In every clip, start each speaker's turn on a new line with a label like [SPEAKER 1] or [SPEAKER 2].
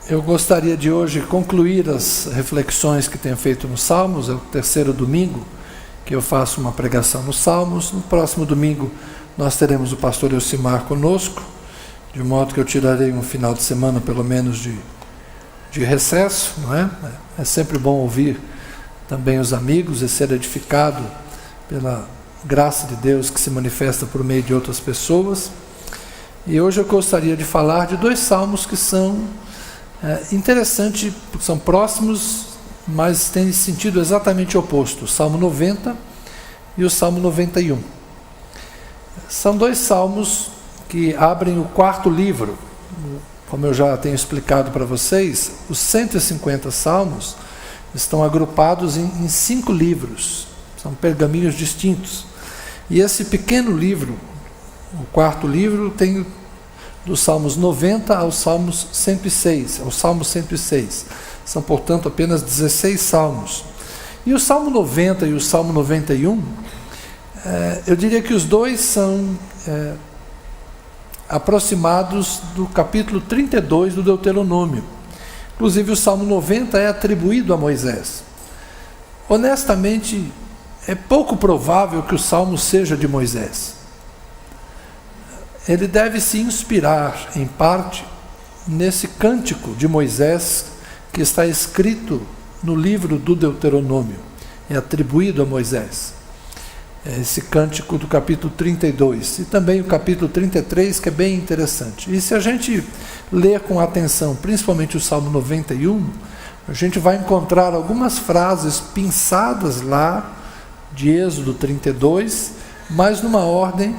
[SPEAKER 1] Eu gostaria de hoje concluir as reflexões que tenho feito nos Salmos. É o terceiro domingo que eu faço uma pregação nos Salmos. No próximo domingo nós teremos o pastor Elcimar conosco, de modo que eu tirarei um final de semana pelo menos de recesso, não é? É sempre bom ouvir também os amigos e ser edificado pela graça de Deus que se manifesta por meio de outras pessoas. E hoje eu gostaria de falar de dois salmos que são interessantes, são próximos, mas têm sentido exatamente oposto: o Salmo 90 e o Salmo 91. São dois salmos que abrem o quarto livro. Como eu já tenho explicado para vocês, os 150 salmos estão agrupados em 5 livros, são pergaminhos distintos. E esse pequeno livro, o quarto livro, tem dos Salmos 90 aos Salmos 106, ao Salmo 106. São, portanto, apenas 16 salmos. E o Salmo 90 e o Salmo 91, eu diria que os dois são aproximados do capítulo 32 do Deuteronômio. Inclusive, o Salmo 90 é atribuído a Moisés. Honestamente, é pouco provável que o Salmo seja de Moisés. Ele deve se inspirar, em parte, nesse cântico de Moisés que está escrito no livro do Deuteronômio. É atribuído a Moisés. Esse cântico do capítulo 32 e também o capítulo 33, que é bem interessante. E se a gente ler com atenção, principalmente o Salmo 91, a gente vai encontrar algumas frases pinçadas lá de Êxodo 32, mas numa ordem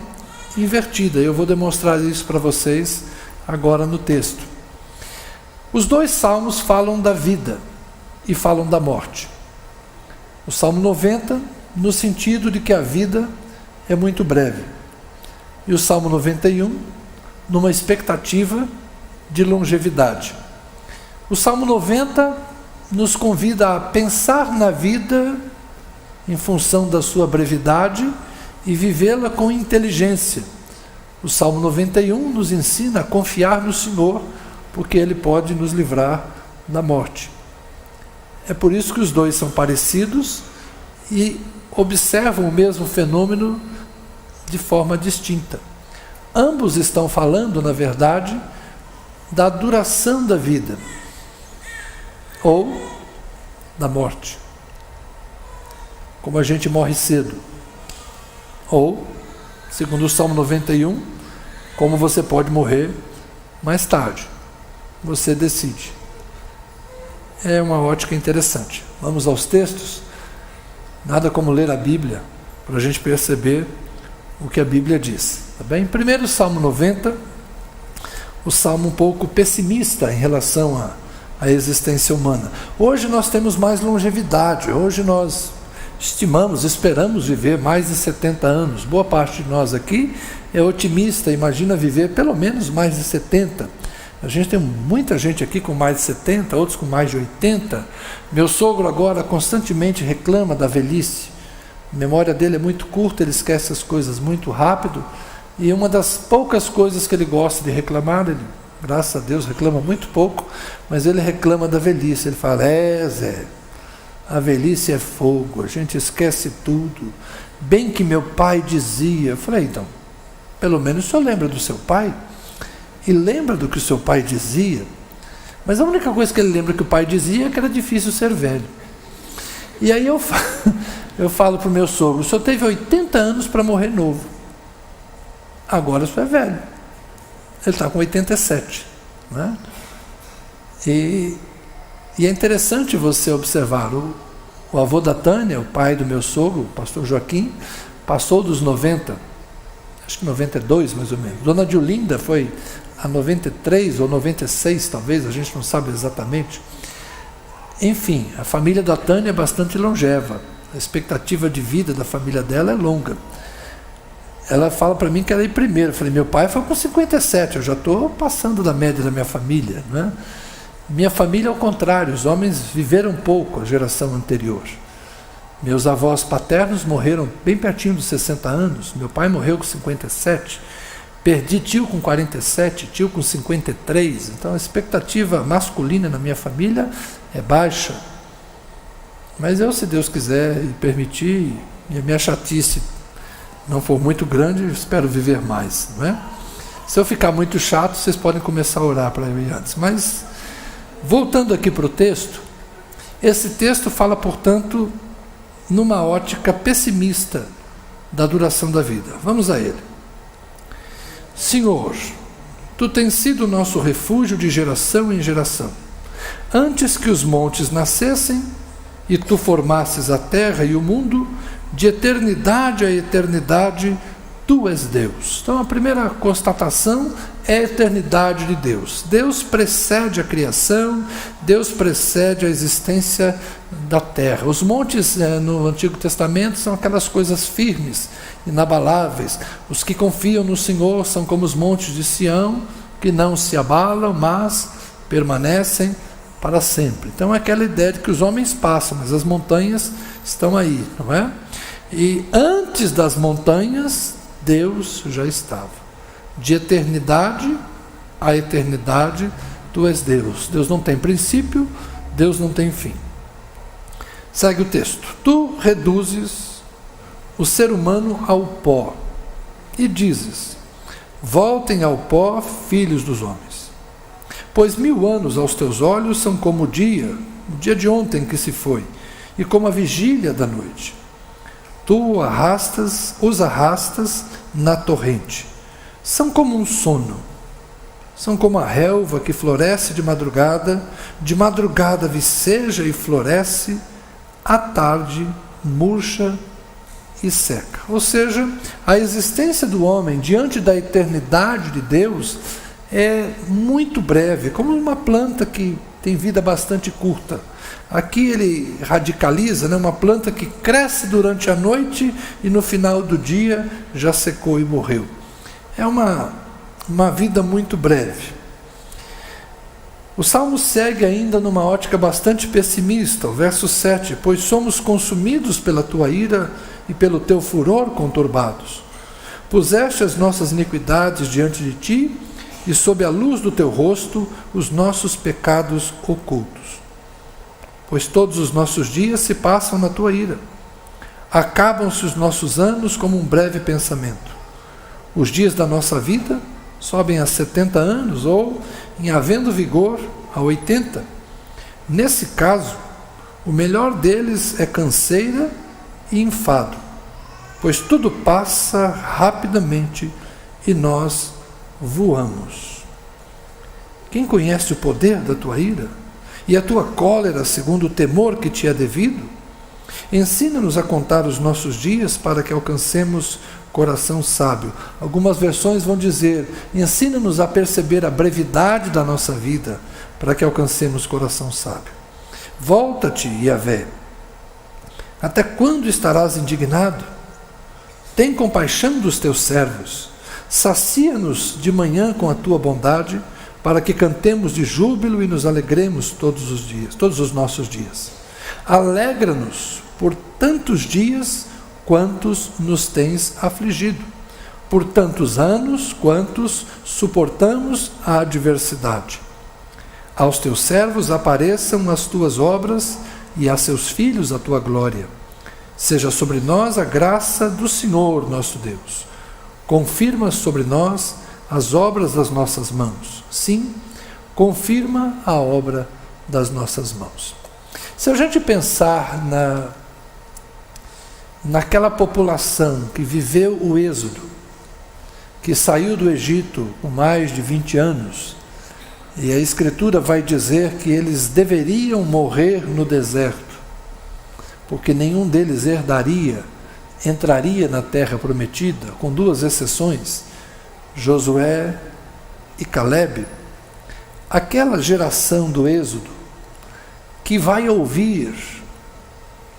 [SPEAKER 1] invertida. Eu vou demonstrar isso para vocês agora no texto. Os dois salmos falam da vida e falam da morte. O Salmo 90, no sentido de que a vida é muito breve. E o Salmo 91, numa expectativa de longevidade. O Salmo 90 nos convida a pensar na vida em função da sua brevidade e vivê-la com inteligência. O Salmo 91 nos ensina a confiar no Senhor, porque Ele pode nos livrar da morte. É por isso que os dois são parecidos e observam o mesmo fenômeno de forma distinta. Ambos estão falando, na verdade, da duração da vida ou da morte. Como a gente morre cedo. Ou, segundo o Salmo 91, como você pode morrer mais tarde. Você decide. É uma ótica interessante. Vamos aos textos? Nada como ler a Bíblia para a gente perceber o que a Bíblia diz. Tá bem? Primeiro, Salmo 90, o salmo um pouco pessimista em relação à existência humana. Hoje nós temos mais longevidade. Hoje nós esperamos viver mais de 70 anos. Boa parte de nós aqui é otimista, imagina viver pelo menos mais de 70. A gente tem muita gente aqui com mais de 70, outros com mais de 80. Meu sogro agora constantemente reclama da velhice. A memória dele é muito curta, ele esquece as coisas muito rápido. E uma das poucas coisas que ele gosta de reclamar, ele, graças a Deus, reclama muito pouco, mas ele reclama da velhice. Ele fala: Zé, a velhice é fogo, a gente esquece tudo. Bem que meu pai dizia. Eu falei: então, pelo menos o senhor lembra do seu pai? E lembra do que o seu pai dizia? Mas a única coisa que ele lembra que o pai dizia é que era difícil ser velho. E aí eu falo para o meu sogro: o senhor teve 80 anos para morrer novo. Agora o senhor é velho. Ele está com 87. Né? E é interessante você observar, o avô da Tânia, o pai do meu sogro, o pastor Joaquim, passou dos 90, acho que 92 mais ou menos. Dona Diolinda foi a 93 ou 96 talvez, a gente não sabe exatamente. Enfim, a família da Tânia é bastante longeva, a expectativa de vida da família dela é longa. Ela fala para mim que ela é primeiro. Eu falei: meu pai foi com 57, eu já estou passando da média da minha família, né? Minha família, ao contrário, os homens viveram pouco, a geração anterior. Meus avós paternos morreram bem pertinho dos 60 anos, meu pai morreu com 57. Perdi tio com 47, tio com 53, então a expectativa masculina na minha família é baixa. Mas eu, se Deus quiser e permitir, e a minha chatice não for muito grande, eu espero viver mais, não é? Se eu ficar muito chato, vocês podem começar a orar para eu ir antes. Mas, voltando aqui para o texto, esse texto fala, portanto, numa ótica pessimista da duração da vida. Vamos a ele. Senhor, Tu tens sido o nosso refúgio de geração em geração. Antes que os montes nascessem e Tu formasses a terra e o mundo, de eternidade a eternidade, Tu és Deus. Então a primeira constatação é a eternidade de Deus. Deus precede a criação, Deus precede a existência da terra. Os montes no Antigo Testamento são aquelas coisas firmes, inabaláveis. Os que confiam no Senhor são como os montes de Sião, que não se abalam, mas permanecem para sempre. Então é aquela ideia de que os homens passam, mas as montanhas estão aí, não é? E antes das montanhas, Deus já estava. De eternidade a eternidade, Tu és Deus. Deus não tem princípio, Deus não tem fim. Segue o texto. Tu reduzes o ser humano ao pó e dizes: voltem ao pó, filhos dos homens. Pois 1000 anos aos teus olhos são como o dia de ontem que se foi, e como a vigília da noite. Tu os arrastas na torrente. São como um sono. São como a relva que floresce de madrugada viceja e floresce, à tarde murcha e seca. Ou seja, a existência do homem diante da eternidade de Deus é muito breve, como uma planta que tem vida bastante curta. Aqui ele radicaliza, né, uma planta que cresce durante a noite e no final do dia já secou e morreu. É uma vida muito breve. O Salmo segue ainda numa ótica bastante pessimista, o verso 7, pois somos consumidos pela tua ira e pelo teu furor conturbados. Puseste as nossas iniquidades diante de ti e sob a luz do teu rosto os nossos pecados ocultos. Pois todos os nossos dias se passam na tua ira. Acabam-se os nossos anos como um breve pensamento. Os dias da nossa vida sobem a 70 anos ou, em havendo vigor, a 80. Nesse caso, o melhor deles é canseira e enfado, pois tudo passa rapidamente e nós voamos. Quem conhece o poder da tua ira e a tua cólera segundo o temor que te é devido? Ensina-nos a contar os nossos dias para que alcancemos coração sábio. Algumas versões vão dizer: ensina-nos a perceber a brevidade da nossa vida para que alcancemos coração sábio. Volta-te, Yahvé. Até quando estarás indignado? Tem compaixão dos teus servos. Sacia-nos de manhã com a tua bondade, para que cantemos de júbilo e nos alegremos todos os dias, todos os nossos dias. Alegra-nos por tantos dias quantos nos tens afligido, por tantos anos quantos suportamos a adversidade. Aos teus servos apareçam as tuas obras e a seus filhos a tua glória. Seja sobre nós a graça do Senhor nosso Deus. Confirma sobre nós as obras das nossas mãos. Sim, confirma a obra das nossas mãos. Se a gente pensar naquela população que viveu o êxodo, que saiu do Egito com mais de 20 anos, e a Escritura vai dizer que eles deveriam morrer no deserto, porque nenhum deles entraria na terra prometida, com 2 exceções, Josué e Calebe. Aquela geração do êxodo que vai ouvir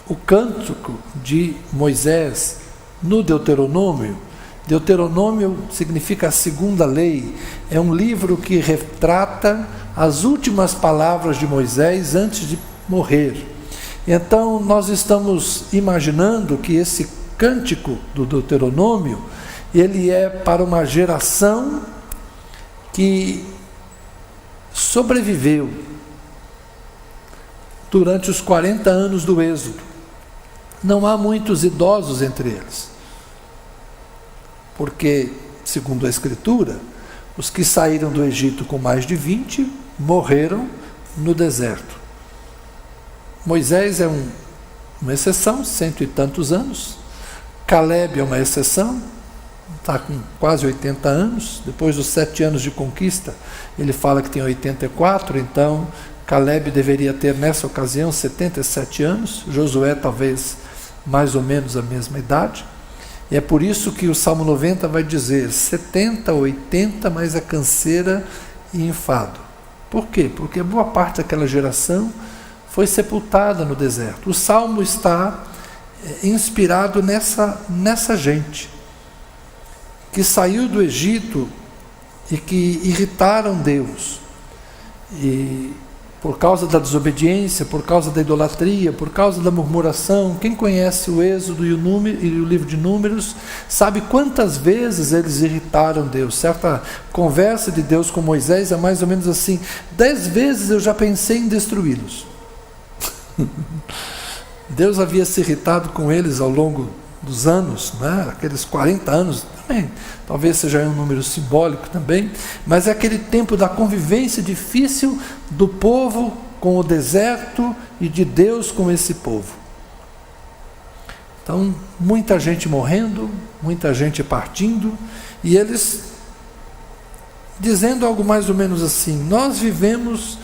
[SPEAKER 1] o cântico de Moisés no Deuteronômio. Deuteronômio significa a segunda lei, é um livro que retrata as últimas palavras de Moisés antes de morrer. Então nós estamos imaginando que esse cântico do Deuteronômio ele é para uma geração que sobreviveu durante os 40 anos do Êxodo. Não há muitos idosos entre eles, porque, segundo a Escritura, os que saíram do Egito com mais de 20 morreram no deserto. Moisés é uma exceção, 100 e tantos anos. Caleb é uma exceção, está com quase 80 anos. Depois dos 7 anos de conquista, ele fala que tem 84, então Caleb deveria ter nessa ocasião 77 anos. Josué talvez mais ou menos a mesma idade. E é por isso que o Salmo 90 vai dizer 70, 80, mas é canseira e enfado. Por quê? Porque boa parte daquela geração foi sepultada no deserto. O Salmo está inspirado nessa gente que saiu do Egito e que irritaram Deus. E por causa da desobediência, por causa da idolatria, por causa da murmuração, quem conhece o Êxodo e o livro de Números, sabe quantas vezes eles irritaram Deus. Certa conversa de Deus com Moisés é mais ou menos assim: 10 vezes eu já pensei em destruí-los. Deus havia se irritado com eles ao longo dos anos, né? Aqueles 40 anos também, talvez seja um número simbólico também, mas é aquele tempo da convivência difícil do povo com o deserto e de Deus com esse povo. Então, muita gente morrendo, muita gente partindo, e eles dizendo algo mais ou menos assim: nós vivemos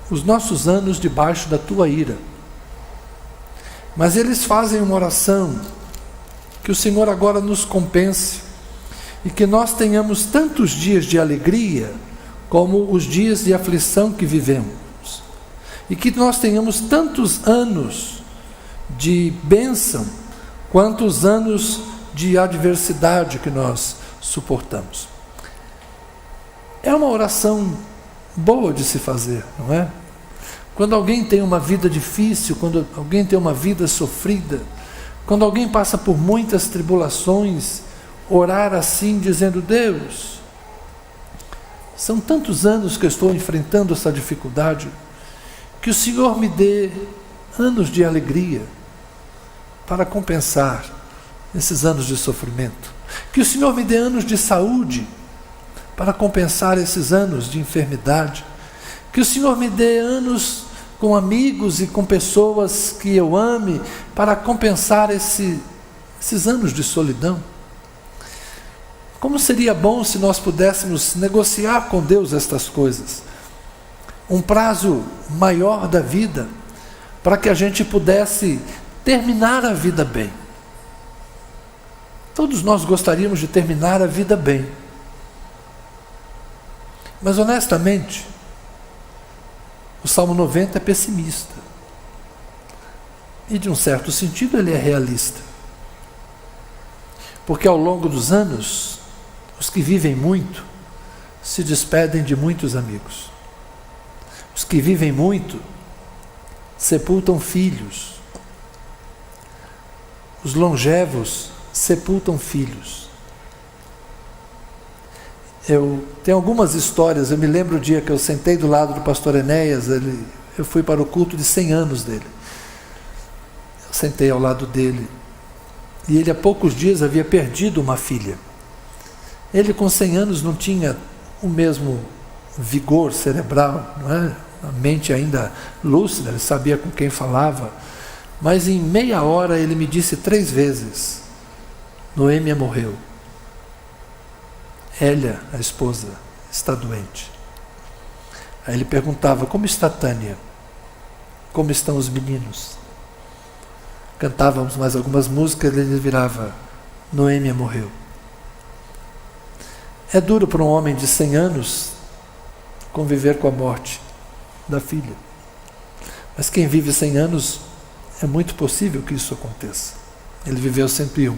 [SPEAKER 1] os nossos anos debaixo da tua ira. Mas eles fazem uma oração: que o Senhor agora nos compense e que nós tenhamos tantos dias de alegria como os dias de aflição que vivemos, e que nós tenhamos tantos anos de bênção quanto os anos de adversidade que nós suportamos. É uma oração boa de se fazer, não é? Quando alguém tem uma vida difícil, quando alguém tem uma vida sofrida, quando alguém passa por muitas tribulações, orar assim, dizendo: Deus, são tantos anos que eu estou enfrentando essa dificuldade, que o Senhor me dê anos de alegria para compensar esses anos de sofrimento, que o Senhor me dê anos de saúde para compensar esses anos de enfermidade, que o Senhor me dê anos com amigos e com pessoas que eu ame para compensar esses anos de solidão. Como seria bom se nós pudéssemos negociar com Deus estas coisas, um prazo maior da vida, para que a gente pudesse terminar a vida bem. Todos nós gostaríamos de terminar a vida bem, mas honestamente, o Salmo 90 é pessimista, e de um certo sentido ele é realista, porque ao longo dos anos, os que vivem muito se despedem de muitos amigos. Os que vivem muito sepultam filhos. Os longevos sepultam filhos. Eu tenho algumas histórias. Eu me lembro o dia que eu sentei do lado do pastor Enéas. Eu fui para o culto de 100 anos dele. Eu sentei ao lado dele. E ele há poucos dias havia perdido uma filha. Ele com 100 anos não tinha o mesmo vigor cerebral, não é? A mente ainda lúcida, ele sabia com quem falava, mas em meia hora ele me disse 3 vezes: Noêmia morreu. Hélia, a esposa, está doente. Aí ele perguntava: como está Tânia? Como estão os meninos? Cantávamos mais algumas músicas e ele virava: Noêmia morreu. É duro para um homem de 100 anos conviver com a morte da filha. Mas quem vive 100 anos, é muito possível que isso aconteça. Ele viveu 101.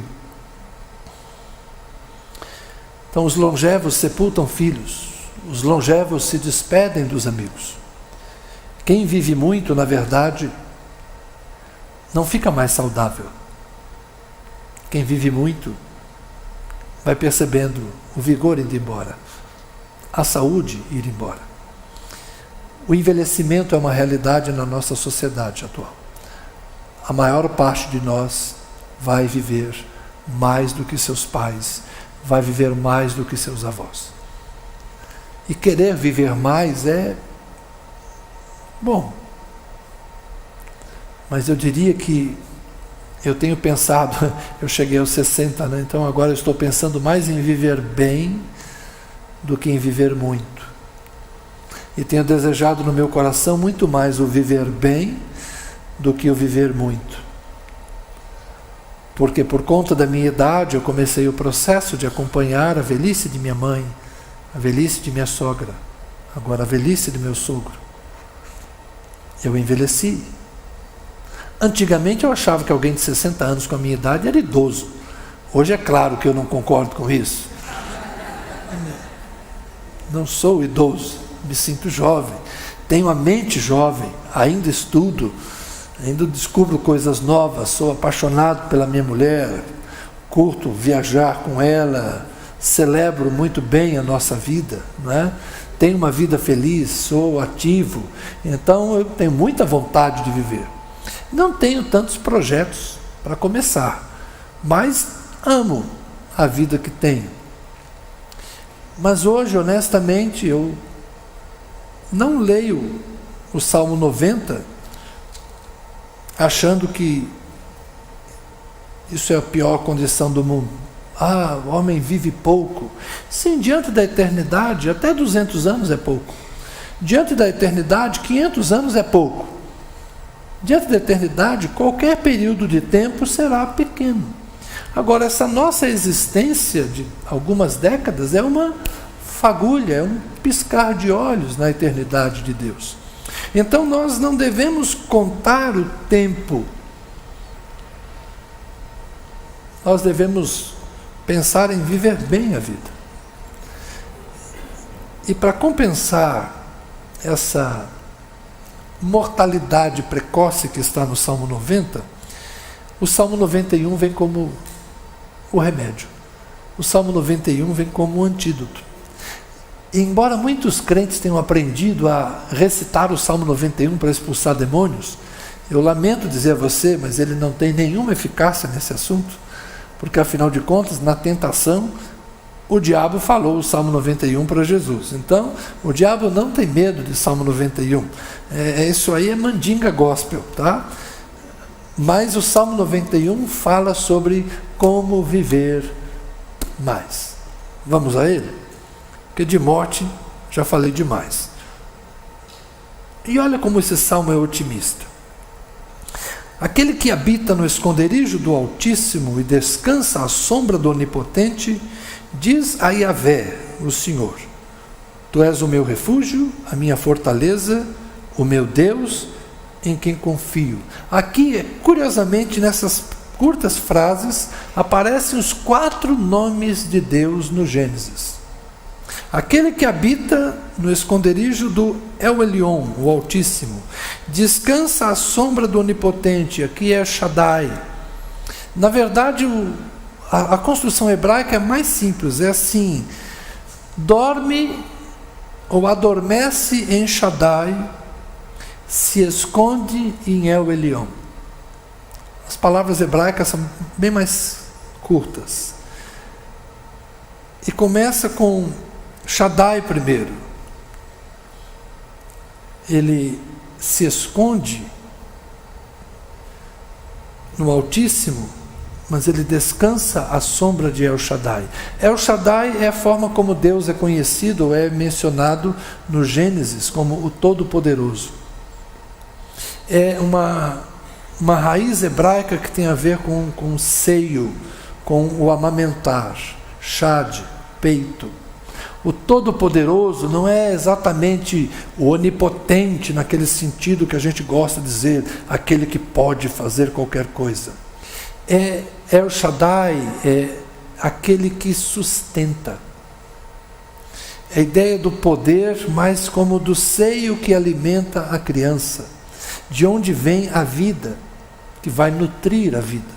[SPEAKER 1] Então os longevos sepultam filhos, os longevos se despedem dos amigos. Quem vive muito, na verdade, não fica mais saudável. Quem vive muito vai percebendo o vigor indo embora, a saúde ir embora. O envelhecimento é uma realidade na nossa sociedade atual. A maior parte de nós vai viver mais do que seus pais, vai viver mais do que seus avós. E querer viver mais é bom. Mas eu diria que eu tenho pensado, eu cheguei aos 60, né? Então agora eu estou pensando mais em viver bem do que em viver muito. E tenho desejado no meu coração muito mais o viver bem do que o viver muito. Porque por conta da minha idade eu comecei o processo de acompanhar a velhice de minha mãe, a velhice de minha sogra, agora a velhice de meu sogro. Eu envelheci. Antigamente eu achava que alguém de 60 anos com a minha idade era idoso. Hoje é claro que eu não concordo com isso. Não sou idoso, me sinto jovem, tenho a mente jovem, ainda estudo, ainda descubro coisas novas, sou apaixonado pela minha mulher, curto viajar com ela, celebro muito bem a nossa vida, não é? Tenho uma vida feliz, sou ativo, então eu tenho muita vontade de viver. Não tenho tantos projetos para começar, mas amo a vida que tenho. Mas hoje, honestamente, eu não leio o Salmo 90 achando que isso é a pior condição do mundo. Ah, o homem vive pouco. Sim, diante da eternidade, até 200 anos é pouco. Diante da eternidade, 500 anos é pouco. Diante da eternidade, qualquer período de tempo será pequeno. Agora, essa nossa existência de algumas décadas é uma fagulha, é um piscar de olhos na eternidade de Deus. Então, nós não devemos contar o tempo. Nós devemos pensar em viver bem a vida. E para compensar essa mortalidade precoce que está no Salmo 90, o Salmo 91 vem como o remédio. O Salmo 91 vem como um antídoto. E embora muitos crentes tenham aprendido a recitar o Salmo 91 para expulsar demônios, eu lamento dizer a você, mas ele não tem nenhuma eficácia nesse assunto, porque afinal de contas, na tentação, o diabo falou o Salmo 91 para Jesus. Então, o diabo não tem medo de Salmo 91. Isso aí é mandinga gospel, tá? Mas o Salmo 91 fala sobre como viver mais. Vamos a ele? Porque de morte já falei demais. E olha como esse salmo é otimista. Aquele que habita no esconderijo do Altíssimo e descansa à sombra do Onipotente, diz a Yahvé, o Senhor: Tu és o meu refúgio, a minha fortaleza, o meu Deus, em quem confio. Aqui, curiosamente, nessas curtas frases, aparecem os 4 nomes de Deus no Gênesis. Aquele que habita no esconderijo do El Elyon, o Altíssimo, descansa à sombra do Onipotente, aqui é Shaddai. Na verdade, a construção hebraica é mais simples, é assim: dorme ou adormece em Shaddai, se esconde em El Elyon. As palavras hebraicas são bem mais curtas. E começa com Shaddai primeiro. Ele se esconde no Altíssimo, mas ele descansa à sombra de El Shaddai. El Shaddai é a forma como Deus é conhecido, ou é mencionado no Gênesis como o Todo-Poderoso. É uma raiz hebraica que tem a ver com seio, com o amamentar, shad, peito. O Todo-Poderoso não é exatamente o onipotente naquele sentido que a gente gosta de dizer, aquele que pode fazer qualquer coisa. El Shaddai é aquele que sustenta. É a ideia do poder, mas como do seio que alimenta a criança, de onde vem a vida, que vai nutrir a vida.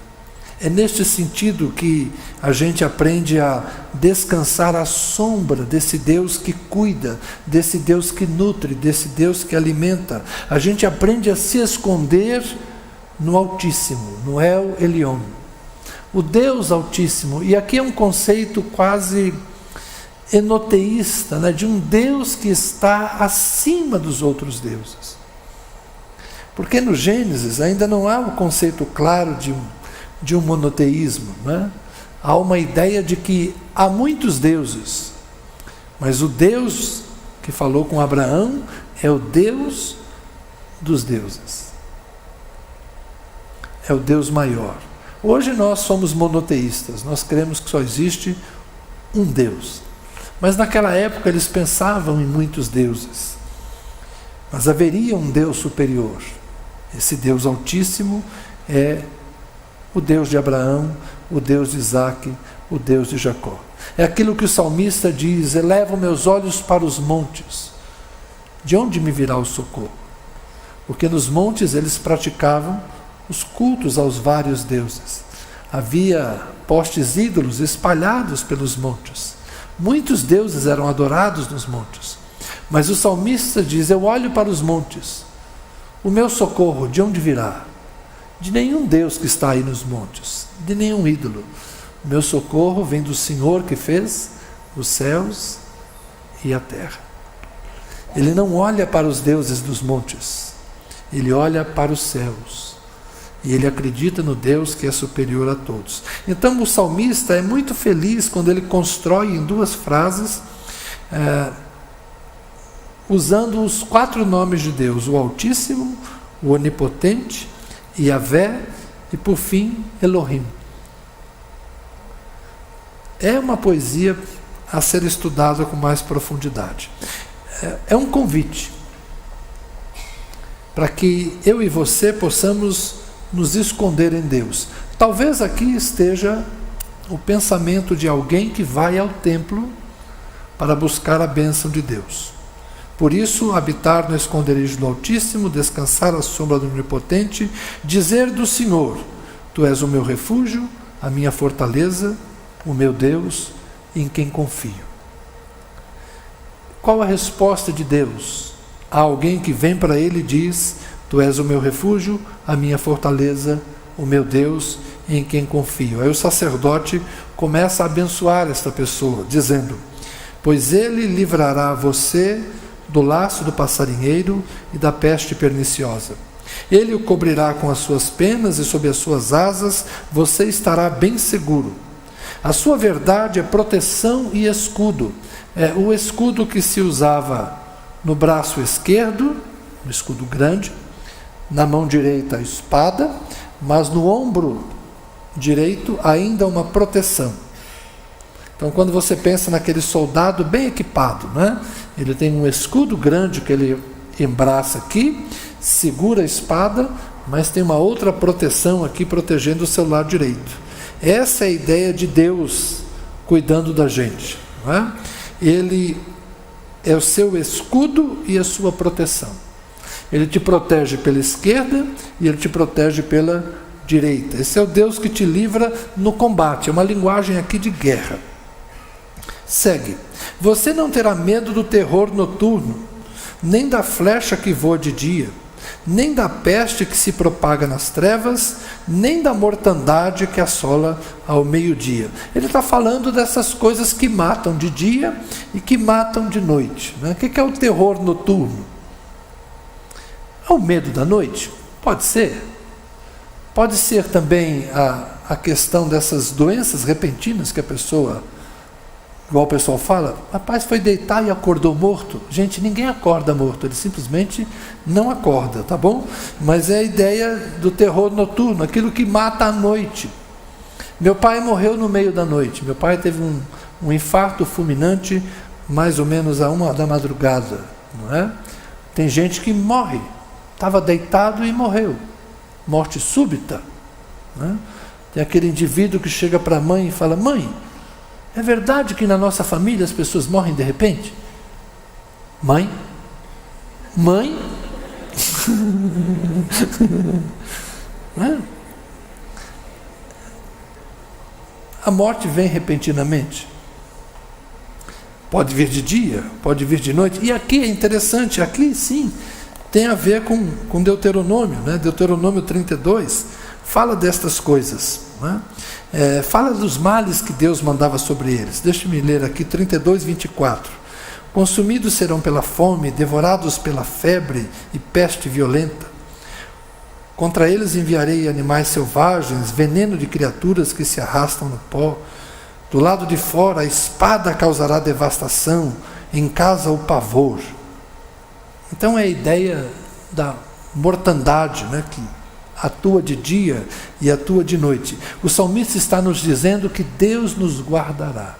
[SPEAKER 1] É neste sentido que a gente aprende a descansar à sombra desse Deus que cuida, desse Deus que nutre, desse Deus que alimenta. A gente aprende a se esconder no Altíssimo, no El Elyon. O Deus Altíssimo, e aqui é um conceito quase enoteísta, né, de um Deus que está acima dos outros deuses. Porque no Gênesis ainda não há o conceito claro de um monoteísmo, né? Há uma ideia de que há muitos deuses, mas o Deus que falou com Abraão é o Deus dos deuses, é o Deus maior. Hoje nós somos monoteístas, nós cremos que só existe um Deus, mas naquela época eles pensavam em muitos deuses, mas haveria um Deus superior. Esse Deus Altíssimo é o Deus de Abraão, o Deus de Isaque, o Deus de Jacó. É aquilo que o salmista diz: elevo meus olhos para os montes. De onde me virá o socorro? Porque nos montes eles praticavam os cultos aos vários deuses. Havia postes ídolos espalhados pelos montes. Muitos deuses eram adorados nos montes. Mas o salmista diz: eu olho para os montes. O meu socorro, de onde virá? De nenhum Deus que está aí nos montes, de nenhum ídolo. O meu socorro vem do Senhor que fez os céus e a terra. Ele não olha para os deuses dos montes, ele olha para os céus. E ele acredita no Deus que é superior a todos. Então o salmista é muito feliz quando ele constrói em duas frases, usando os 4 nomes de Deus: o Altíssimo, o Onipotente, Yahvé e, por fim, Elohim. É uma poesia a ser estudada com mais profundidade. É um convite para que eu e você possamos nos esconder em Deus. Talvez aqui esteja o pensamento de alguém que vai ao templo para buscar a bênção de Deus. Por isso, habitar no esconderijo do Altíssimo, descansar à sombra do Onipotente, dizer do Senhor: Tu és o meu refúgio, a minha fortaleza, o meu Deus, em quem confio. Qual a resposta de Deus a alguém que vem para ele e diz: Tu és o meu refúgio, a minha fortaleza, o meu Deus, em quem confio? Aí o sacerdote começa a abençoar esta pessoa, dizendo: Pois ele livrará você do laço do passarinheiro e da peste perniciosa. Ele o cobrirá com as suas penas e sob as suas asas você estará bem seguro. A sua verdade é proteção e escudo. É o escudo que se usava no braço esquerdo, um escudo grande, na mão direita a espada, mas no ombro direito ainda uma proteção. Então, quando você pensa naquele soldado bem equipado, né? Ele tem um escudo grande que ele embraça aqui, segura a espada, mas tem uma outra proteção aqui protegendo o seu lado direito. Essa é a ideia de Deus cuidando da gente, não é? Ele é o seu escudo e a sua proteção. Ele te protege pela esquerda e ele te protege pela direita. Esse é o Deus que te livra no combate. É uma linguagem aqui de guerra. Segue. Você não terá medo do terror noturno, nem da flecha que voa de dia, nem da peste que se propaga nas trevas, nem da mortandade que assola ao meio-dia. Ele está falando dessas coisas que matam de dia e que matam de noite, né? O que é o terror noturno? É o medo da noite? Pode ser. Pode ser também a questão dessas doenças repentinas que a pessoa, igual o pessoal fala, rapaz, foi deitar e acordou morto. Gente, ninguém acorda morto, ele simplesmente não acorda, tá bom? Mas é a ideia do terror noturno, aquilo que mata à noite. Meu pai morreu no meio da noite. Meu pai teve um infarto fulminante mais ou menos a 1 da madrugada, não é? Tem gente que morre, estava deitado e morreu. Morte súbita, né? Tem aquele indivíduo que chega para a mãe e fala: mãe, é verdade que na nossa família as pessoas morrem de repente? Mãe? Mãe? A morte vem repentinamente. Pode vir de dia, pode vir de noite. E aqui é interessante, aqui sim, tem a ver com Deuteronômio, né? Deuteronômio 32 fala destas coisas, né? Fala dos males que Deus mandava sobre eles. Deixe-me ler aqui 32, 24. Consumidos serão pela fome, devorados pela febre e peste violenta. Contra eles enviarei animais selvagens, veneno de criaturas que se arrastam no pó. Do lado de fora a espada causará devastação, em casa o pavor. Então é a ideia da mortandade, né, que atua de dia e atua de noite. O salmista está nos dizendo que Deus nos guardará.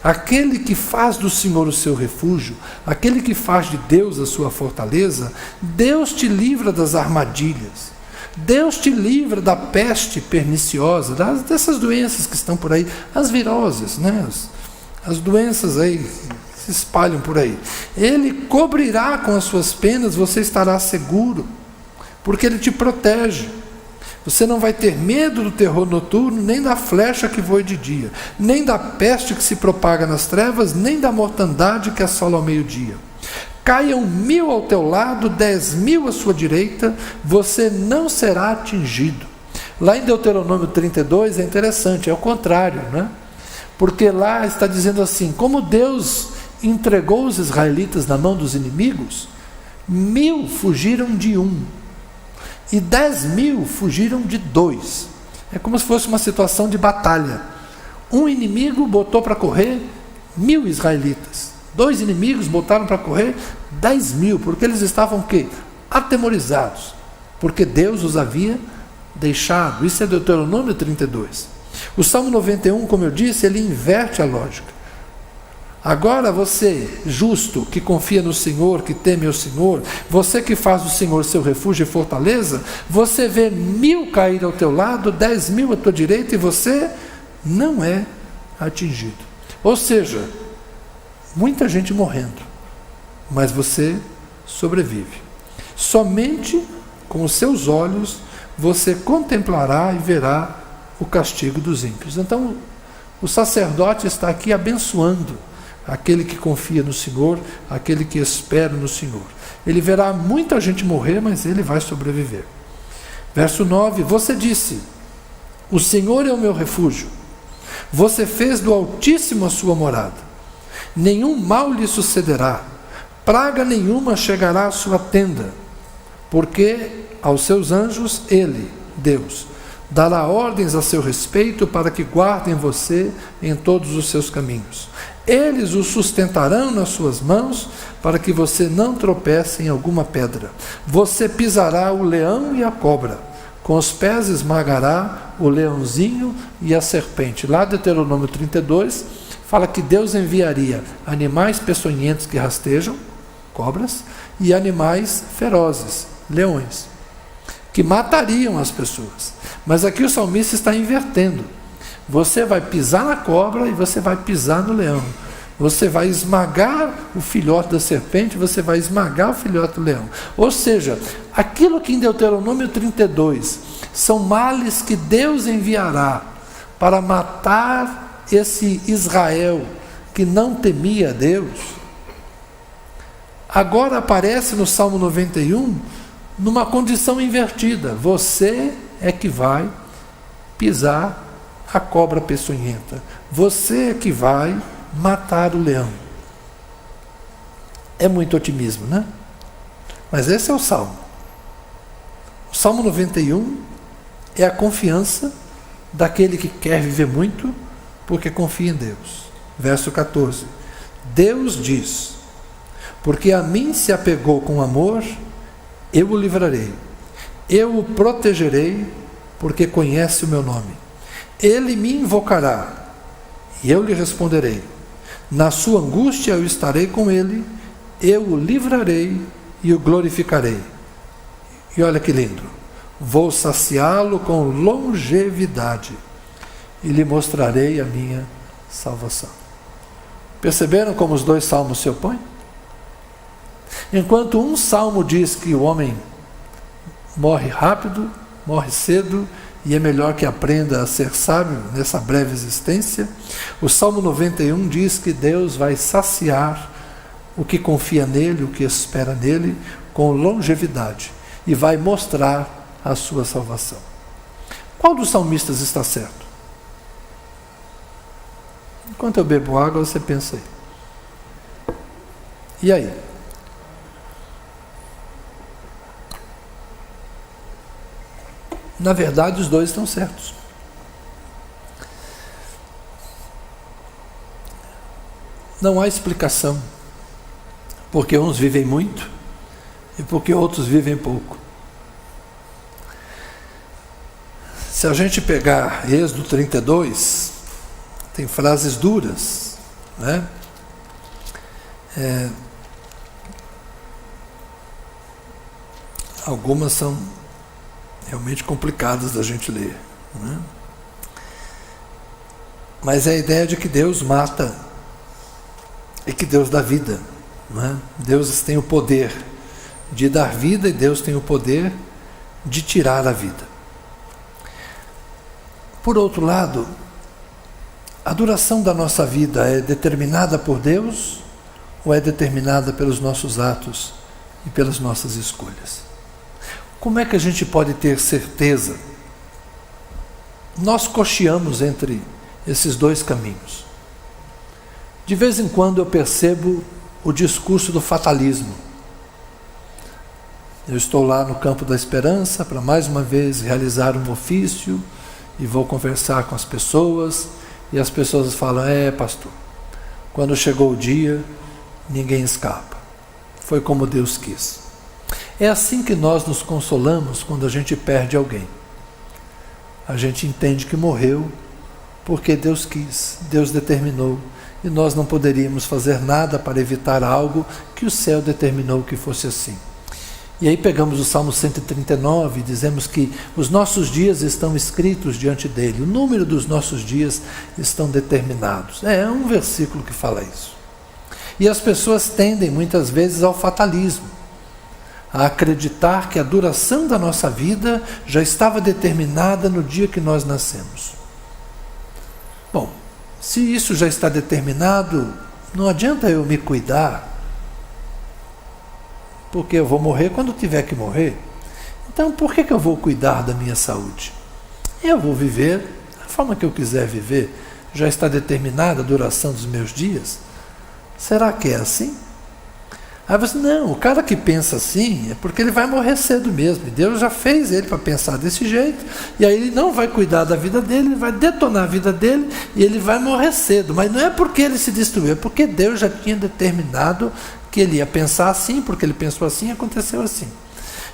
[SPEAKER 1] Aquele que faz do Senhor o seu refúgio, aquele que faz de Deus a sua fortaleza, Deus te livra das armadilhas. Deus te livra da peste perniciosa, dessas doenças que estão por aí, as viroses, né? As doenças aí que se espalham por aí. Ele cobrirá com as suas penas, você estará seguro, porque Ele te protege. Você não vai ter medo do terror noturno, nem da flecha que voa de dia, nem da peste que se propaga nas trevas, nem da mortandade que assola ao meio-dia. Caiam 1000 ao teu lado, 10.000 à sua direita, você não será atingido. Lá em Deuteronômio 32 é interessante, é o contrário, né? Porque lá está dizendo assim, como Deus entregou os israelitas na mão dos inimigos, 1000 fugiram de 1, e 10.000 fugiram de 2. É como se fosse uma situação de batalha. Um inimigo botou para correr 1000 israelitas. 2 inimigos botaram para correr 10.000, porque eles estavam o quê? Atemorizados, porque Deus os havia deixado. Isso é Deuteronômio 32. O Salmo 91, como eu disse, ele inverte a lógica. Agora você, justo, que confia no Senhor, que teme o Senhor, você que faz do Senhor seu refúgio e fortaleza, você vê 1000 cair ao teu lado, 10.000 à tua direita, e você não é atingido. Ou seja, muita gente morrendo, mas você sobrevive. Somente com os seus olhos você contemplará e verá o castigo dos ímpios. Então, o sacerdote está aqui abençoando aquele que confia no Senhor, aquele que espera no Senhor. Ele verá muita gente morrer, mas ele vai sobreviver. Verso 9, você disse, o Senhor é o meu refúgio, você fez do Altíssimo a sua morada, nenhum mal lhe sucederá, praga nenhuma chegará à sua tenda, porque aos seus anjos ele, Deus, dará ordens a seu respeito para que guardem você em todos os seus caminhos. Eles o sustentarão nas suas mãos para que você não tropece em alguma pedra. Você pisará o leão e a cobra, com os pés esmagará o leãozinho e a serpente. Lá Deuteronômio 32 fala que Deus enviaria animais peçonhentos que rastejam, cobras, e animais ferozes, leões, que matariam as pessoas. Mas aqui o salmista está invertendo. Você vai pisar na cobra e você vai pisar no leão. Você vai esmagar o filhote da serpente, você vai esmagar o filhote do leão. Ou seja, aquilo que em Deuteronômio 32 são males que Deus enviará para matar esse Israel que não temia a Deus, agora aparece no Salmo 91 numa condição invertida. Você é que vai pisar a cobra peçonhenta. Você é que vai matar o leão. É muito otimismo, né? Mas esse é o Salmo. O Salmo 91 é a confiança daquele que quer viver muito porque confia em Deus. Verso 14. Deus diz, porque a mim se apegou com amor, eu o livrarei. Eu o protegerei, porque conhece o meu nome. Ele me invocará, e eu lhe responderei. Na sua angústia eu estarei com ele, eu o livrarei e o glorificarei. E olha que lindo. Vou saciá-lo com longevidade e lhe mostrarei a minha salvação. Perceberam como os dois salmos se opõem? Enquanto um salmo diz que o homem morre rápido, morre cedo e é melhor que aprenda a ser sábio nessa breve existência. O Salmo 91 diz que Deus vai saciar o que confia nele, o que espera nele, com longevidade, e vai mostrar a sua salvação. Qual dos salmistas está certo? Enquanto eu bebo água, você pensa aí. E aí? Na verdade, os dois estão certos. Não há explicação porque uns vivem muito e porque outros vivem pouco. Se a gente pegar Êxodo 32, tem frases duras, né? Algumas são realmente complicadas da gente ler, né? Mas é a ideia de que Deus mata e que Deus dá vida, né? Deus tem o poder de dar vida e Deus tem o poder de tirar a vida. Por outro lado, a duração da nossa vida é determinada por Deus ou é determinada pelos nossos atos e pelas nossas escolhas? Como é que a gente pode ter certeza? Nós cocheamos entre esses dois caminhos. De vez em quando eu percebo o discurso do fatalismo. Eu estou lá no campo da esperança para mais uma vez realizar um ofício e vou conversar com as pessoas e as pessoas falam: pastor, quando chegou o dia, ninguém escapa. Foi como Deus quis. É assim que nós nos consolamos quando a gente perde alguém. A gente entende que morreu porque Deus quis, Deus determinou, e nós não poderíamos fazer nada para evitar algo que o céu determinou que fosse assim. E aí pegamos o Salmo 139 e dizemos que os nossos dias estão escritos diante dele, o número dos nossos dias estão determinados. É um versículo que fala isso. E as pessoas tendem muitas vezes ao fatalismo, a acreditar que a duração da nossa vida já estava determinada no dia que nós nascemos. Bom, se isso já está determinado, não adianta eu me cuidar, porque eu vou morrer quando tiver que morrer. Então, por que eu vou cuidar da minha saúde? Eu vou viver da forma que eu quiser viver. Já está determinada a duração dos meus dias? Será que é assim? Aí você, não, o cara que pensa assim é porque ele vai morrer cedo mesmo. E Deus já fez ele para pensar desse jeito, e aí ele não vai cuidar da vida dele, ele vai detonar a vida dele e ele vai morrer cedo. Mas não é porque ele se destruiu, é porque Deus já tinha determinado que ele ia pensar assim, porque ele pensou assim e aconteceu assim.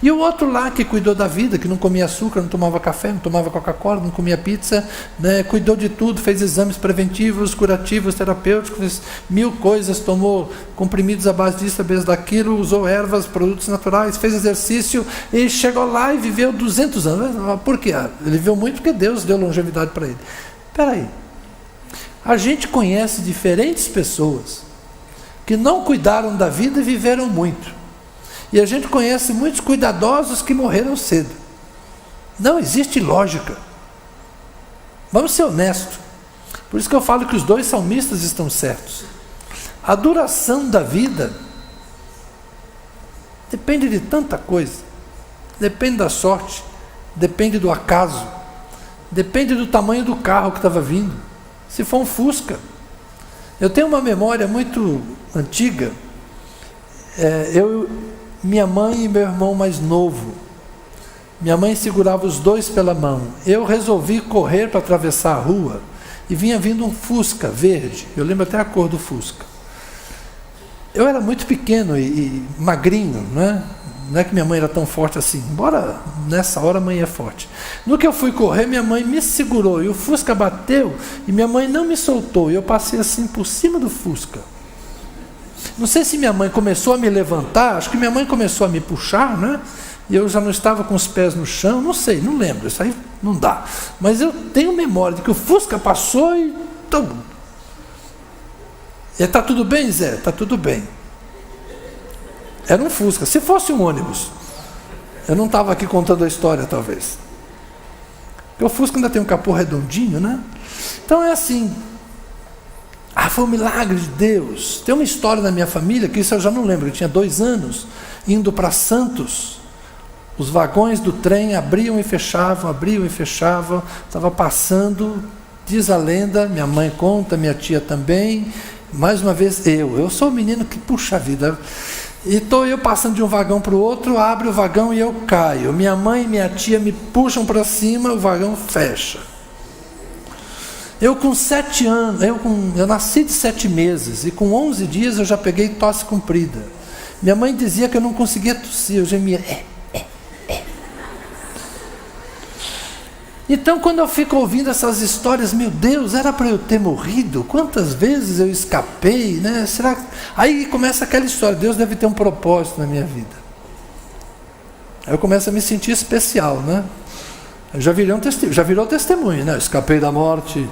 [SPEAKER 1] E o outro lá que cuidou da vida, que não comia açúcar, não tomava café, não tomava Coca-Cola, não comia pizza, né, cuidou de tudo, fez exames preventivos, curativos, terapêuticos, fez 1000 coisas, tomou comprimidos à base disso, à base daquilo, usou ervas, produtos naturais, fez exercício e chegou lá e viveu 200 anos. Por quê? Ele viveu muito porque Deus deu longevidade para ele. Espera aí. A gente conhece diferentes pessoas que não cuidaram da vida e viveram muito. E a gente conhece muitos cuidadosos que morreram cedo. Não existe lógica. Vamos ser honestos. Por isso que eu falo que os dois salmistas estão certos. A duração da vida depende de tanta coisa. Depende da sorte, depende do acaso, depende do tamanho do carro que estava vindo. Se for um Fusca. Eu tenho uma memória muito antiga. Minha mãe e meu irmão mais novo. Minha mãe segurava os dois pela mão. Eu resolvi correr para atravessar a rua e vinha vindo um Fusca verde. Eu lembro até a cor do Fusca. Eu era muito pequeno e magrinho, né? Não é que minha mãe era tão forte assim, embora nessa hora a mãe é forte. No que eu fui correr, minha mãe me segurou e o Fusca bateu e minha mãe não me soltou. E eu passei assim por cima do Fusca. Não sei se minha mãe começou a me levantar, acho que minha mãe começou a me puxar, né? E eu já não estava com os pés no chão, não sei, não lembro, isso aí não dá. Mas eu tenho memória de que o Fusca passou e... Está tudo bem, Zé? Está tudo bem. Era um Fusca. Se fosse um ônibus, eu não estava aqui contando a história, talvez. Porque o Fusca ainda tem um capô redondinho, né? Então é assim, foi um milagre de Deus. Tem uma história na minha família, que isso eu já não lembro, eu tinha 2 anos, indo para Santos, os vagões do trem abriam e fechavam, estava passando, diz a lenda, minha mãe conta, minha tia também, mais uma vez eu sou o menino que, puxa vida, e estou eu passando de um vagão para o outro, abre o vagão e eu caio, minha mãe e minha tia me puxam para cima, o vagão fecha. Eu com 7 anos, eu nasci de 7 meses, e com 11 dias eu já peguei tosse comprida. Minha mãe dizia que eu não conseguia tossir, eu gemia, Então, quando eu fico ouvindo essas histórias, meu Deus, era para eu ter morrido? Quantas vezes eu escapei, né? Será que... Aí começa aquela história, Deus deve ter um propósito na minha vida. Aí eu começo a me sentir especial, né? Já virou testemunho, né? Escapei da morte,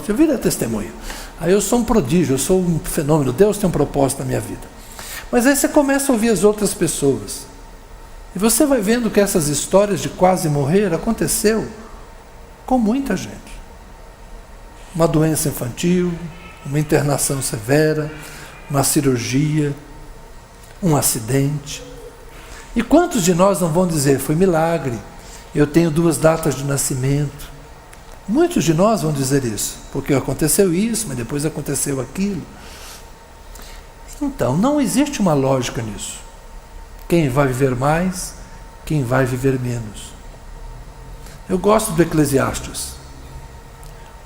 [SPEAKER 1] eu virei testemunho. Aí eu sou um prodígio, eu sou um fenômeno, Deus tem um propósito na minha vida. Mas aí você começa a ouvir as outras pessoas. E você vai vendo que essas histórias de quase morrer aconteceu com muita gente. Uma doença infantil, uma internação severa, uma cirurgia, um acidente. E quantos de nós não vão dizer, foi milagre, eu tenho 2 datas de nascimento. Muitos de nós vão dizer isso, porque aconteceu isso, mas depois aconteceu aquilo. Então, não existe uma lógica nisso. Quem vai viver mais, quem vai viver menos. Eu gosto do Eclesiastes,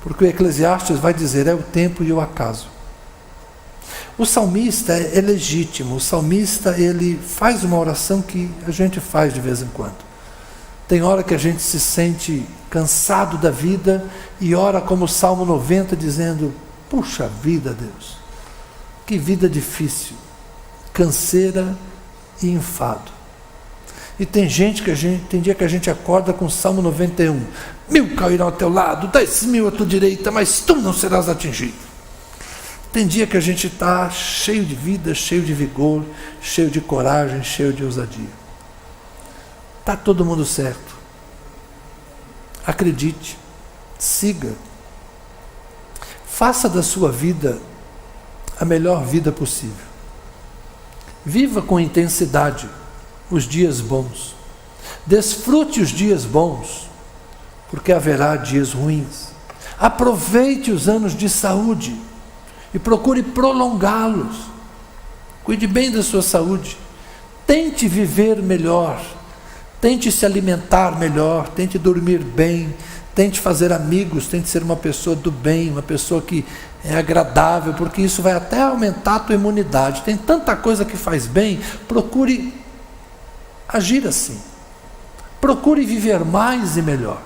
[SPEAKER 1] porque o Eclesiastes vai dizer, é o tempo e o acaso. O salmista é legítimo, o salmista ele faz uma oração que a gente faz de vez em quando. Tem hora que a gente se sente cansado da vida e ora como o Salmo 90 dizendo, puxa vida, Deus, que vida difícil, canseira e enfado. E tem dia que a gente acorda com o Salmo 91, 1000 cairão ao teu lado, 10.000 à tua direita, mas tu não serás atingido. Tem dia que a gente está cheio de vida, cheio de vigor, cheio de coragem, cheio de ousadia. Está todo mundo certo. Acredite, siga. Faça da sua vida a melhor vida possível. Viva com intensidade os dias bons. Desfrute os dias bons, porque haverá dias ruins. Aproveite os anos de saúde e procure prolongá-los. Cuide bem da sua saúde. Tente viver melhor. Tente se alimentar melhor. Tente dormir bem. Tente fazer amigos. Tente ser uma pessoa do bem, uma pessoa que é agradável, porque isso vai até aumentar a tua imunidade. Tem tanta coisa que faz bem. Procure agir assim. Procure viver mais e melhor.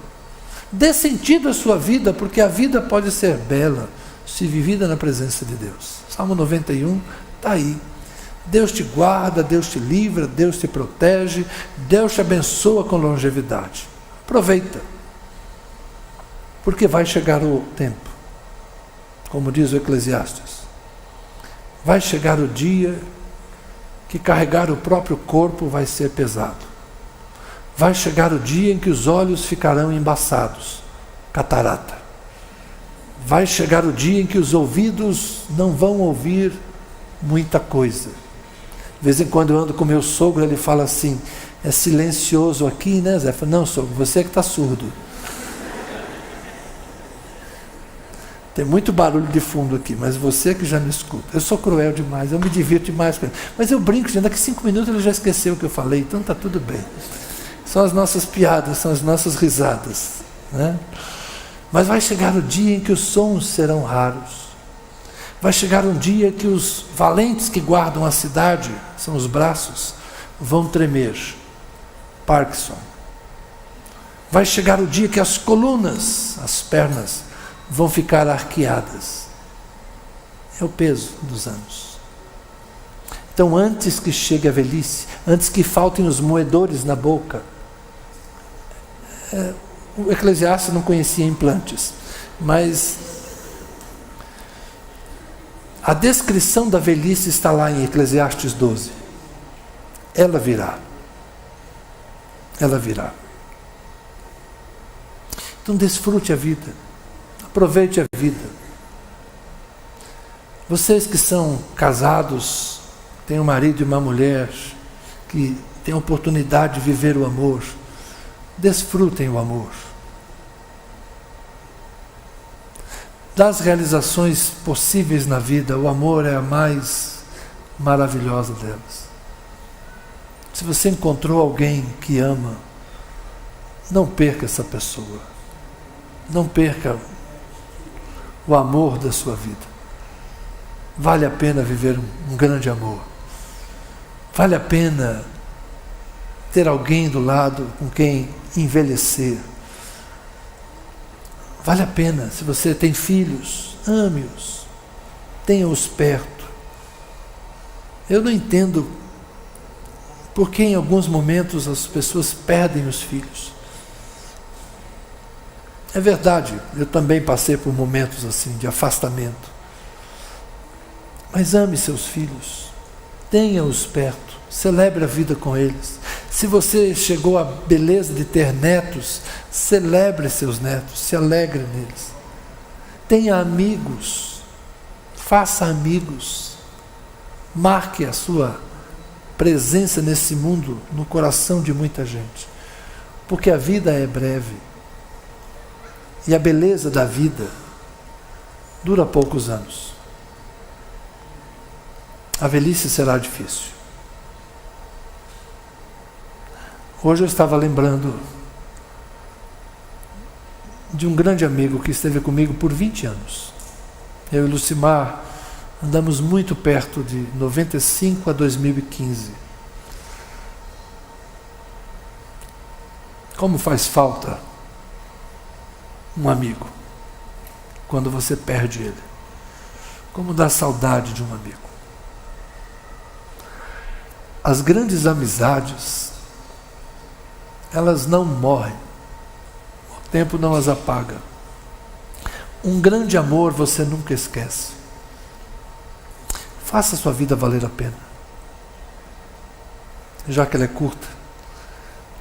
[SPEAKER 1] Dê sentido à sua vida, porque a vida pode ser bela se vivida na presença de Deus. Salmo 91 está aí. Deus te guarda, Deus te livra, Deus te protege, Deus te abençoa com longevidade. Aproveita, porque vai chegar o tempo, como diz o Eclesiastes. Vai chegar o dia que carregar o próprio corpo vai ser pesado. Vai chegar o dia em que os olhos ficarão embaçados, catarata. Vai chegar o dia em que os ouvidos não vão ouvir muita coisa. De vez em quando eu ando com meu sogro, ele fala assim, é silencioso aqui, né, Zé? Eu falo, não, sogro, você que está surdo. Tem muito barulho de fundo aqui, mas você que já me escuta. Eu sou cruel demais, eu me divirto demais com ele. Mas eu brinco, gente, daqui 5 minutos ele já esqueceu o que eu falei, então está tudo bem. São as nossas piadas, são as nossas risadas, né? Mas vai chegar o dia em que os sons serão raros. Vai chegar um dia que os valentes que guardam a cidade, são os braços, vão tremer. Parkinson. Vai chegar o dia que as colunas, as pernas, vão ficar arqueadas. É o peso dos anos. Então, antes que chegue a velhice, antes que faltem os moedores na boca, o Eclesiastes não conhecia implantes, mas a descrição da velhice está lá em Eclesiastes 12. Ela virá. Ela virá. Então desfrute a vida, aproveite a vida. Vocês que são casados, têm um marido e uma mulher, que têm a oportunidade de viver o amor, desfrutem o amor. Das realizações possíveis na vida, o amor é a mais maravilhosa delas. Se você encontrou alguém que ama, não perca essa pessoa. Não perca o amor da sua vida. Vale a pena viver um grande amor. Vale a pena ter alguém do lado com quem envelhecer. Vale a pena, se você tem filhos, ame-os, tenha-os perto. Eu não entendo por que em alguns momentos as pessoas perdem os filhos. É verdade, eu também passei por momentos assim, de afastamento. Mas ame seus filhos, tenha-os perto, celebre a vida com eles. Se você chegou à beleza de ter netos, celebre seus netos, se alegre neles. Tenha amigos, faça amigos, marque a sua presença nesse mundo, no coração de muita gente. Porque a vida é breve. E a beleza da vida dura poucos anos. A velhice será difícil. Hoje eu estava lembrando de um grande amigo que esteve comigo por 20 anos. Eu e Lucimar andamos muito perto de 95 a 2015. Como faz falta um amigo quando você perde ele? Como dá saudade de um amigo? As grandes amizades, elas não morrem. O tempo não as apaga. Um grande amor você nunca esquece. Faça a sua vida valer a pena. Já que ela é curta,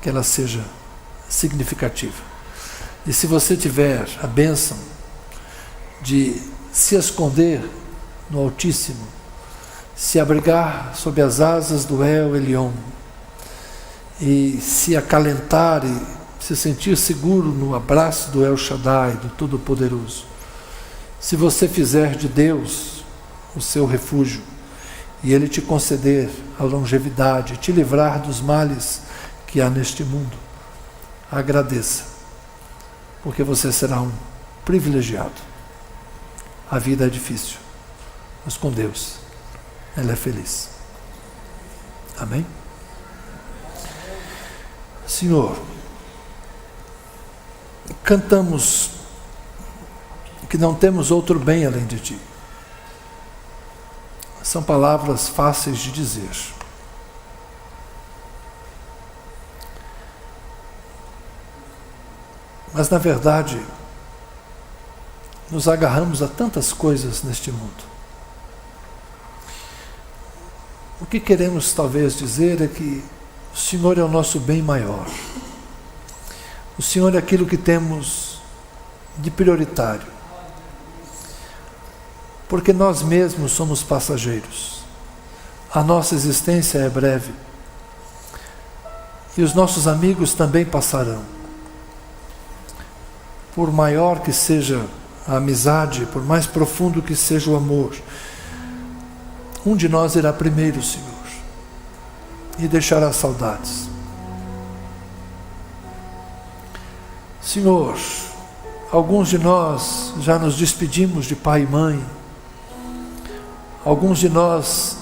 [SPEAKER 1] que ela seja significativa. E se você tiver a bênção de se esconder no Altíssimo, se abrigar sob as asas do El Elyon e se acalentar e se sentir seguro no abraço do El Shaddai, do Todo-Poderoso, se você fizer de Deus o seu refúgio e Ele te conceder a longevidade, te livrar dos males que há neste mundo, agradeça, porque você será um privilegiado. A vida é difícil, mas com Deus ela é feliz. Amém? Senhor, cantamos que não temos outro bem além de Ti. São palavras fáceis de dizer. Mas, na verdade, nos agarramos a tantas coisas neste mundo. O que queremos talvez dizer é que o Senhor é o nosso bem maior. O Senhor é aquilo que temos de prioritário. Porque nós mesmos somos passageiros. A nossa existência é breve. E os nossos amigos também passarão. Por maior que seja a amizade, por mais profundo que seja o amor, um de nós irá primeiro, Senhor, e deixará saudades. Senhor, alguns de nós já nos despedimos de pai e mãe, alguns de nós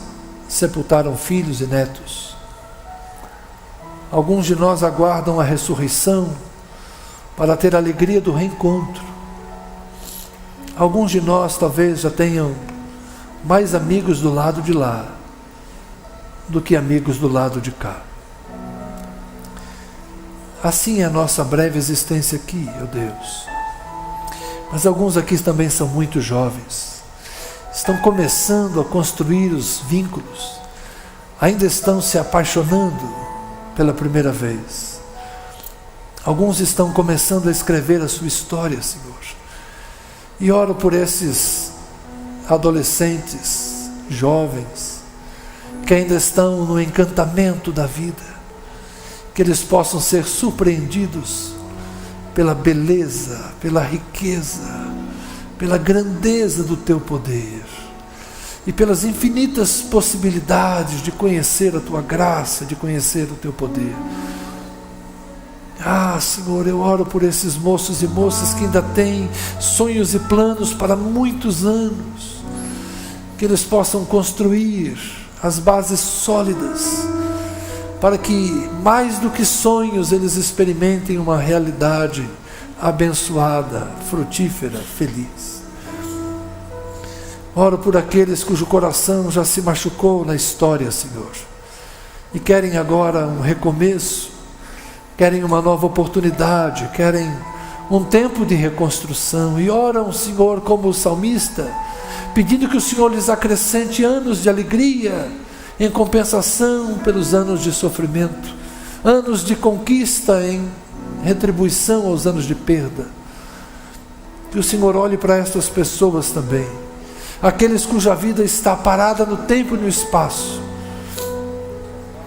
[SPEAKER 1] sepultaram filhos e netos, alguns de nós aguardam a ressurreição para ter a alegria do reencontro, alguns de nós talvez já tenham mais amigos do lado de lá do que amigos do lado de cá. Assim é a nossa breve existência aqui, ó Deus. Mas alguns aqui também são muito jovens, estão começando a construir os vínculos, ainda estão se apaixonando pela primeira vez. Alguns estão começando a escrever a sua história, Senhor. E oro por esses adolescentes, jovens, que ainda estão no encantamento da vida, que eles possam ser surpreendidos pela beleza, pela riqueza, pela grandeza do Teu poder e pelas infinitas possibilidades de conhecer a Tua graça, de conhecer o Teu poder. Senhor, eu oro por esses moços e moças que ainda têm sonhos e planos para muitos anos, que eles possam construir as bases sólidas, para que, mais do que sonhos, eles experimentem uma realidade abençoada, frutífera, feliz. Oro por aqueles cujo coração já se machucou na história, Senhor, e querem agora um recomeço, querem uma nova oportunidade, querem um tempo de reconstrução, e oram, Senhor, como o salmista, pedindo que o Senhor lhes acrescente anos de alegria, em compensação pelos anos de sofrimento, anos de conquista em retribuição aos anos de perda. Que o Senhor olhe para estas pessoas também, aqueles cuja vida está parada no tempo e no espaço,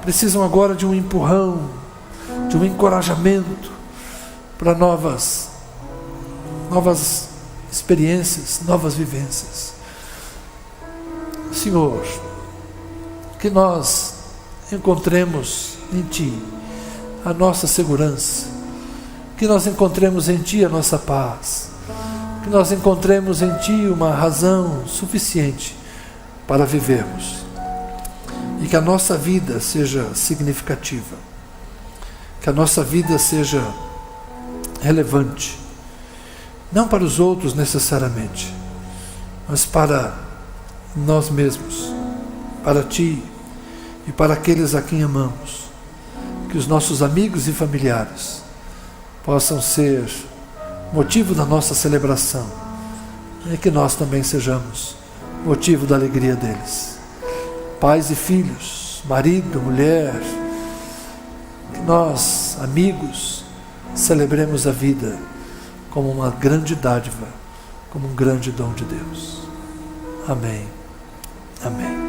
[SPEAKER 1] precisam agora de um empurrão, de um encorajamento para novas experiências, novas vivências. Senhor, que nós encontremos em Ti a nossa segurança, que nós encontremos em Ti a nossa paz, que nós encontremos em Ti uma razão suficiente para vivermos, e que a nossa vida seja significativa, que a nossa vida seja relevante, não para os outros necessariamente, mas para nós mesmos, para Ti e para aqueles a quem amamos. Que os nossos amigos e familiares possam ser motivo da nossa celebração, e que nós também sejamos motivo da alegria deles. Pais e filhos, marido, mulher, que nós, amigos, celebremos a vida como uma grande dádiva, como um grande dom de Deus. Amém. Amém.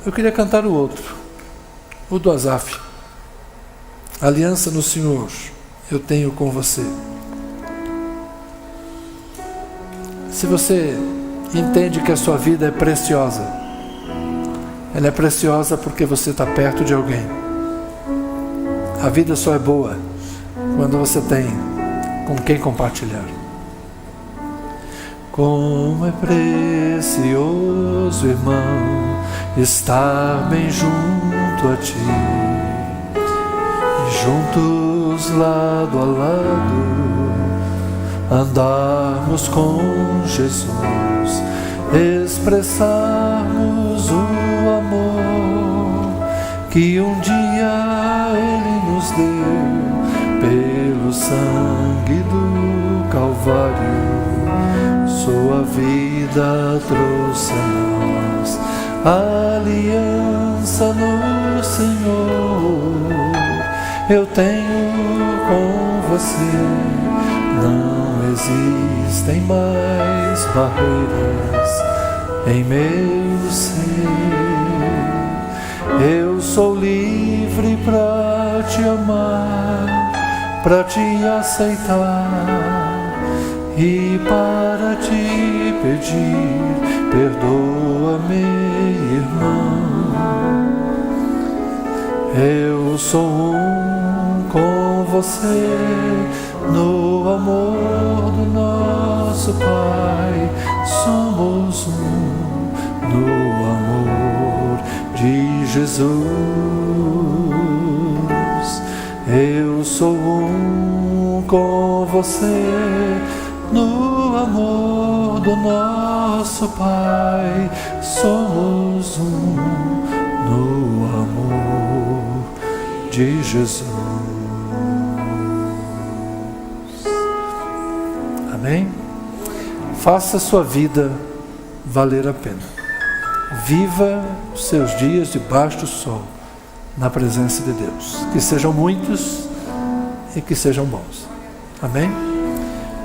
[SPEAKER 1] Eu queria cantar o outro, o do Asaf. Aliança no Senhor eu tenho com você. Se você entende que a sua vida é preciosa, ela é preciosa porque você está perto de alguém. A vida só é boa quando você tem com quem compartilhar. Como é precioso, irmão, estar bem junto a Ti, e juntos lado a lado, andarmos com Jesus, expressarmos o amor que um dia Ele nos deu pelo sangue do Calvário. Sua vida trouxe a nós aliança no Senhor. Eu tenho com você, não existem mais barreiras em meu ser. Eu sou livre para Te amar, para Te aceitar e para Te pedir, perdoa-me, irmão. Eu sou um com você no amor do nosso Pai. Somos um no amor de Jesus. Eu sou um com você no amor do nosso Pai. Somos um no amor de Jesus. Amém? Faça a sua vida valer a pena. Viva os seus dias debaixo do sol, na presença de Deus. Que sejam muitos e que sejam bons. Amém?